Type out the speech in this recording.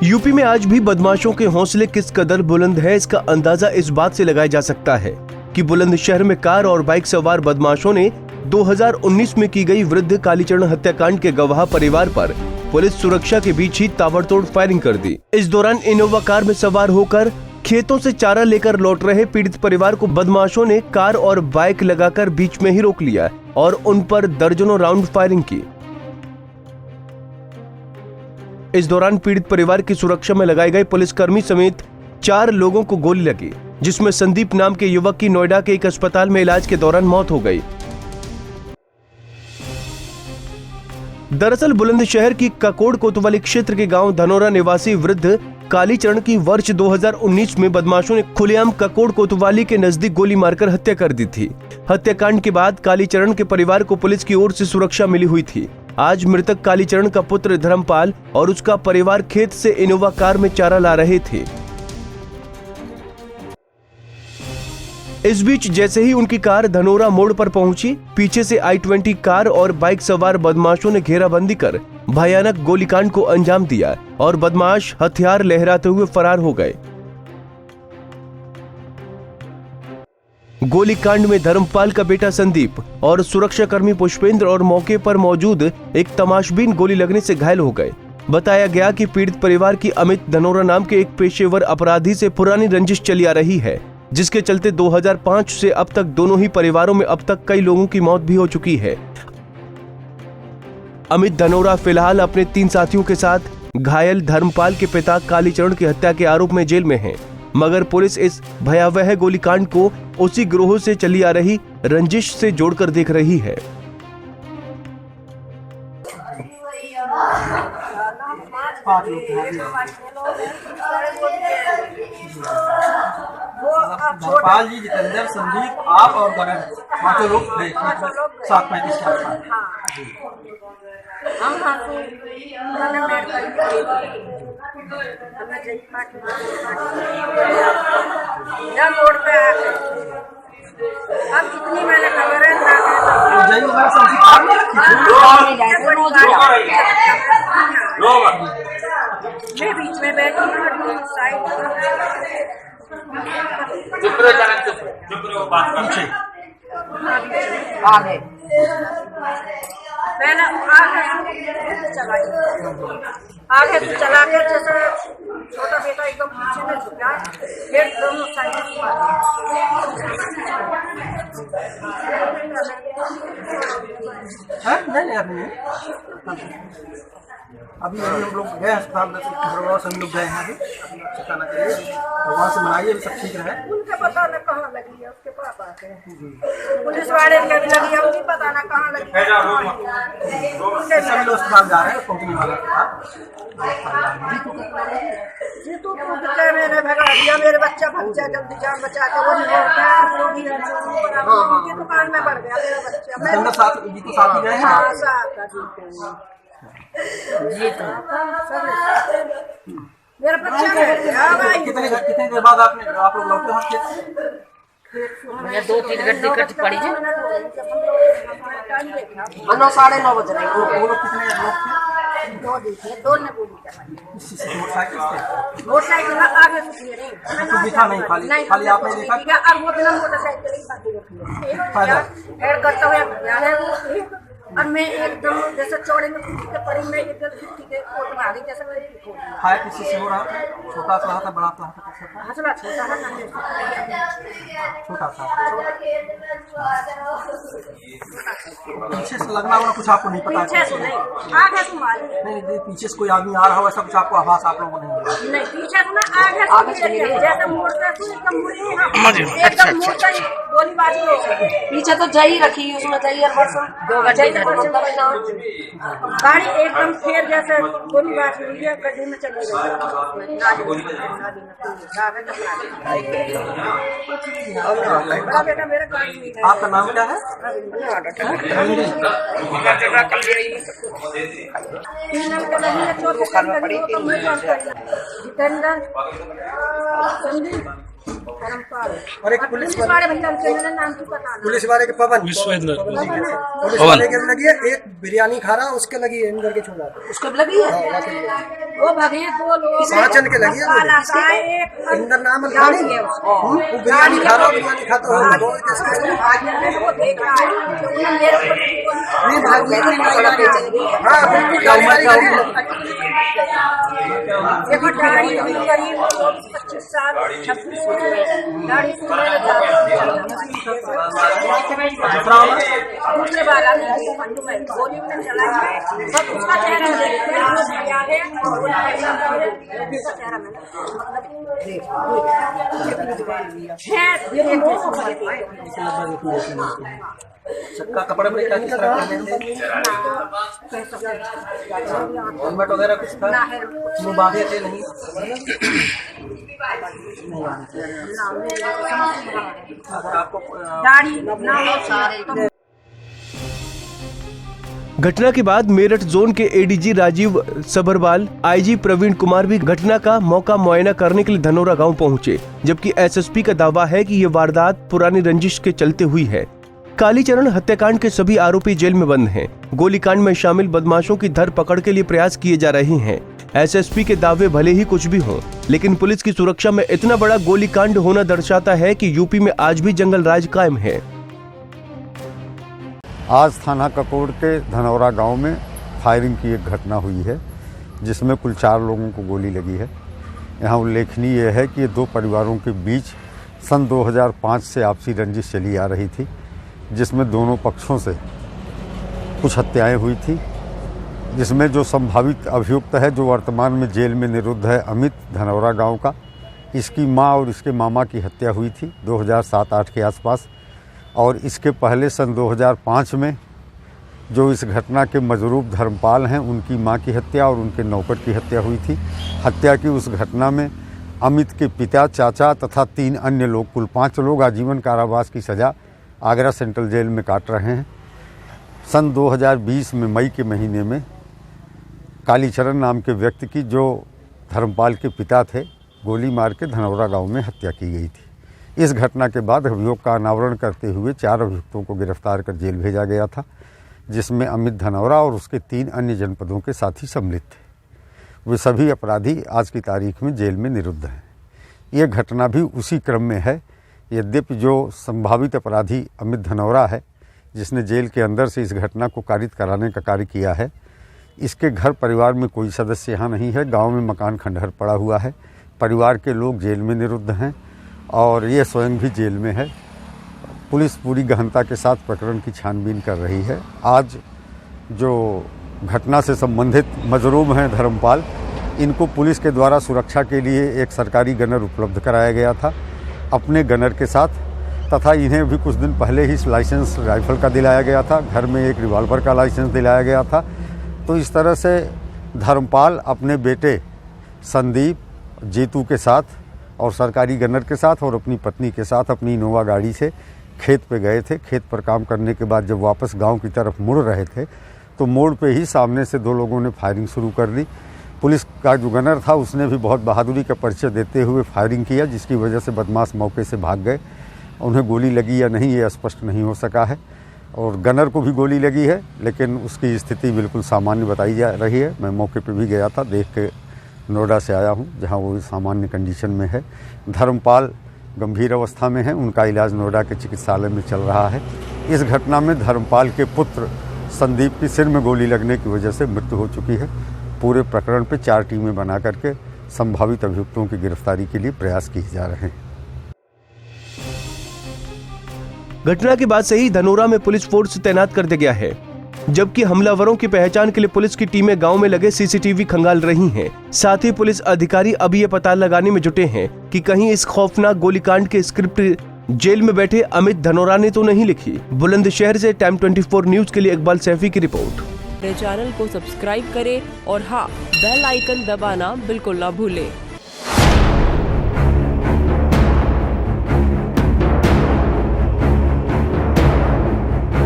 UP में आज भी बदमाशों के हौसले किस कदर बुलंद है, इसका अंदाजा इस बात से लगाया जा सकता है कि बुलंदशहर में कार और बाइक सवार बदमाशों ने 2019 में की गई वृद्ध कालीचरण हत्याकांड के गवाह परिवार पर पुलिस सुरक्षा के बीच ही ताबड़तोड़ फायरिंग कर दी। इस दौरान इनोवा कार में सवार होकर खेतों से चारा लेकर लौट रहे पीड़ित परिवार को बदमाशों ने कार और बाइक लगाकर बीच में ही रोक लिया और उन पर दर्जनों राउंड फायरिंग की। इस दौरान पीड़ित परिवार की सुरक्षा में लगाए गए पुलिसकर्मी समेत 4 लोगों को गोली लगी, जिसमें संदीप नाम के युवक की नोएडा के एक अस्पताल में इलाज के दौरान मौत हो गई। दरअसल बुलंदशहर की ककोड़ कोतवाली क्षेत्र के गांव धनोरा निवासी वृद्ध कालीचरण की वर्ष 2019 में बदमाशों ने खुलेआम ककोड़ कोतवाली के नजदीक गोली मारकर हत्या कर दी थी। हत्याकांड के बाद कालीचरण के परिवार को पुलिस की ओर से सुरक्षा मिली हुई थी। आज मृतक कालीचरण का पुत्र धर्मपाल और उसका परिवार खेत से इनोवा कार में चारा ला रहे थे। इस बीच जैसे ही उनकी कार धनोरा मोड़ पर पहुंची, पीछे से I-20 कार और बाइक सवार बदमाशों ने घेराबंदी कर भयानक गोलीकांड को अंजाम दिया और बदमाश हथियार लहराते हुए फरार हो गए। गोलीकांड में धर्मपाल का बेटा संदीप और सुरक्षाकर्मी पुष्पेंद्र और मौके पर मौजूद एक तमाशबीन गोली लगने से घायल हो गए। बताया गया कि पीड़ित परिवार की अमित धनोरा नाम के एक पेशेवर अपराधी से पुरानी रंजिश चली आ रही है, जिसके चलते 2005 से अब तक दोनों ही परिवारों में अब तक कई लोगों की मौत भी हो चुकी है। अमित धनोरा फिलहाल अपने 3 साथियों के साथ घायल धर्मपाल के पिता कालीचरण की हत्या के आरोप में जेल में है, मगर पुलिस इस भयावह गोलीकांड को उसी गिरोह से चली आ रही रंजिश से जोड़कर देख रही है। धर्मपाल जी, जितेंद्र, संदीप, आप और गगन, 5 लोग थे। 7-35 के आसपास। मोड़ पे अब कितनी मैंने खबर है मैं बीच में बैठी हूँ साइड आगे मैंने आगे से चला के जैसे छोटा बेटा एकदम पीछे में झुका, फिर दोनों साइड अभी हम लोग गए अस्पताल में, हम लोग गए हैं अभी चकाना के लिए, वहाँ से बनाइए सब ठीक रहे। उनका पता न कहाँ लगी है, उसके पापा के पुलिस वाले के भी लगी है, उनकी पता न कहाँ लगी है। सभी लोग अस्पताल जा रहे हैं, कंपनी वाला जी तो मैंने भगा दिया, मेरे बच्चा भाग जाए, जल्दी जान बचा के वो उनकी दुकान में बढ़ गया मेरा बच्चा। साथ गए हैं जी तो मेरा बच्चा कितने देर बाद आप लोग लौटे मैं 2-3 घंटे कट पड़ी है। 9-9:30 बज रहे। वो लोग कितने लोग थे? 2 दिखे, 2 ने गोली चलाई। मोटरसाइकिल आगे से दिखा नहीं, खाली आपने देखा। और वो बिना मोटरसाइकिल करता हुआ और मैं एकदम जैसे चौड़े में कुछ के पड़ी, मैं एकदम खिड़की के कोट में आ गई, जैसे मैं फायर किसी से हो रहा था? छोटा सा था, बड़ा सा था? हंसला छोटा है, छोटा सा। पीछे से लगना होगा कुछ आपको नहीं पता? पीछे से नहीं, आगे से मालूम नहीं, पीछे से कोई आदमी आ रहा हो ऐसा कुछ आपको आभास आप लोगों ने? नहीं, पीछे से ना आगे से जैसे मोड़ते एकदम मुड़ी एकदम मोड़ता ही गोलीबारी हो गई। पीछे तो जई रखी है, उसमें जई गाड़ी एकदम फिर जैसे गोलीबारी हुई है, गड्ढे में चली गई। बेटा मेरा गाड़ी नहीं है। आपका नाम क्या है? जितेंद्र, संदीप धर्मपाल और एक पुलिस वाले भैया उनके मेरा नाम की पता नहीं। पुलिस वाले के पवन, पुलिस वाले के भी लगी है, एक बिरयानी खा रहा उसके लगी है, इंदर के छोड़ा उसको भी लगी है। वो भगे दो लोग 5 जन के लगी है, इंदर नाम गाड़ी है उसको। वो बिरयानी खा रहा, बिरयानी खाता हो वो देख रहा है उन्होंने मेरे को नहीं भागी हाँ बिल्कुल गाड़ी वाली देखो गाड़ी करीब 25 साल 26 गाड़ी दूसरे वाला गोली में चलाई बस उसका चेहरा दिया है और उसका चेहरा सबका कपड़ा में क्या किस तरह हेलमेट वगैरह कुछ था, मुँह बांधे थे नहीं आपको गाड़ी ना हो सारे। घटना के बाद मेरठ जोन के एडीजी राजीव सबरवाल, आईजी प्रवीण कुमार भी घटना का मौका मुआयना करने के लिए धनौरा गांव पहुंचे, जबकि एसएसपी का दावा है कि ये वारदात पुरानी रंजिश के चलते हुई है। कालीचरण हत्याकांड के सभी आरोपी जेल में बंद हैं। गोलीकांड में शामिल बदमाशों की धरपकड़ के लिए प्रयास किए जा रहे हैं। एसएसपी के दावे भले ही कुछ भी हों, लेकिन पुलिस की सुरक्षा में इतना बड़ा गोलीकांड होना दर्शाता है कि यूपी में आज भी जंगल राज कायम है। आज थाना ककोड़ के धनौरा गांव में फायरिंग की एक घटना हुई है, जिसमें कुल 4 लोगों को गोली लगी है। यहाँ उल्लेखनीय यह है कि ये 2 परिवारों के बीच सन 2005 से आपसी रंजिश चली आ रही थी, जिसमें दोनों पक्षों से कुछ हत्याएं हुई थी, जिसमें जो संभावित अभियुक्त है, जो वर्तमान में जेल में निरुद्ध है, अमित धनौरा गांव का, इसकी मां और इसके मामा की हत्या हुई थी 2007-8 के आसपास। और इसके पहले सन 2005 में जो इस घटना के मजरूब धर्मपाल हैं, उनकी मां की हत्या और उनके नौकर की हत्या हुई थी। हत्या की उस घटना में अमित के पिता, चाचा तथा 3 अन्य लोग, कुल 5 लोग आजीवन कारावास की सज़ा आगरा सेंट्रल जेल में काट रहे हैं। सन 2020 में मई के महीने में कालीचरण नाम के व्यक्ति की, जो धर्मपाल के पिता थे, गोली मार के धनौरा गांव में हत्या की गई थी। इस घटना के बाद अभियोग का अनावरण करते हुए 4 अभियुक्तों को गिरफ्तार कर जेल भेजा गया था, जिसमें अमित धनौरा और उसके 3 अन्य जनपदों के साथी सम्मिलित थे। वे सभी अपराधी आज की तारीख में जेल में निरुद्ध हैं। ये घटना भी उसी क्रम में है। यद्यपि जो संभावित अपराधी अमित धनौरा है, जिसने जेल के अंदर से इस घटना को कारित कराने का कार्य किया है, इसके घर परिवार में कोई सदस्य यहाँ नहीं है। गांव में मकान खंडहर पड़ा हुआ है। परिवार के लोग जेल में निरुद्ध हैं और ये स्वयं भी जेल में है। पुलिस पूरी गहनता के साथ प्रकरण की छानबीन कर रही है। आज जो घटना से संबंधित मजरूम हैं धर्मपाल, इनको पुलिस के द्वारा सुरक्षा के लिए एक सरकारी गनर उपलब्ध कराया गया था अपने गनर के साथ, तथा इन्हें भी कुछ दिन पहले ही लाइसेंस राइफल का दिलाया गया था। घर में एक रिवॉल्वर का लाइसेंस दिलाया गया था। तो इस तरह से धर्मपाल अपने बेटे संदीप, जीतू के साथ और सरकारी गनर के साथ और अपनी पत्नी के साथ अपनी इनोवा गाड़ी से खेत पे गए थे। खेत पर काम करने के बाद जब वापस गांव की तरफ मुड़ रहे थे, तो मोड़ पे ही सामने से 2 लोगों ने फायरिंग शुरू कर दी। पुलिस का जो गनर था, उसने भी बहुत बहादुरी का परिचय देते हुए फायरिंग किया, जिसकी वजह से बदमाश मौके से भाग गए। उन्हें गोली लगी या नहीं, ये स्पष्ट नहीं हो सका है। और गनर को भी गोली लगी है, लेकिन उसकी स्थिति बिल्कुल सामान्य बताई जा रही है। मैं मौके पर भी गया था, देख के नोएडा से आया हूँ, जहाँ वो सामान्य कंडीशन में है। धर्मपाल गंभीर अवस्था में है, उनका इलाज नोएडा के चिकित्सालय में चल रहा है। इस घटना में धर्मपाल के पुत्र संदीप की सिर में गोली लगने की वजह से मृत्यु हो चुकी है। पूरे प्रकरण पे 4 टीमें बना करके संभावित अभियुक्तों की गिरफ्तारी के लिए प्रयास किए जा रहे हैं। घटना के बाद से ही धनौरा में पुलिस फोर्स तैनात कर दिया गया है, जबकि हमलावरों की पहचान के लिए पुलिस की टीमें गांव में लगे सीसीटीवी खंगाल रही हैं। साथ ही पुलिस अधिकारी अभी ये पता लगाने में जुटे हैं कि कहीं इस खौफनाक गोलीकांड के स्क्रिप्ट जेल में बैठे अमित धनौरा ने तो नहीं लिखी। बुलंदशहर से टाइम 24 न्यूज के लिए इकबाल सैफी की रिपोर्ट। चैनल को सब्सक्राइब करें और हाँ, बेल आइकन दबाना बिल्कुल ना भूलें।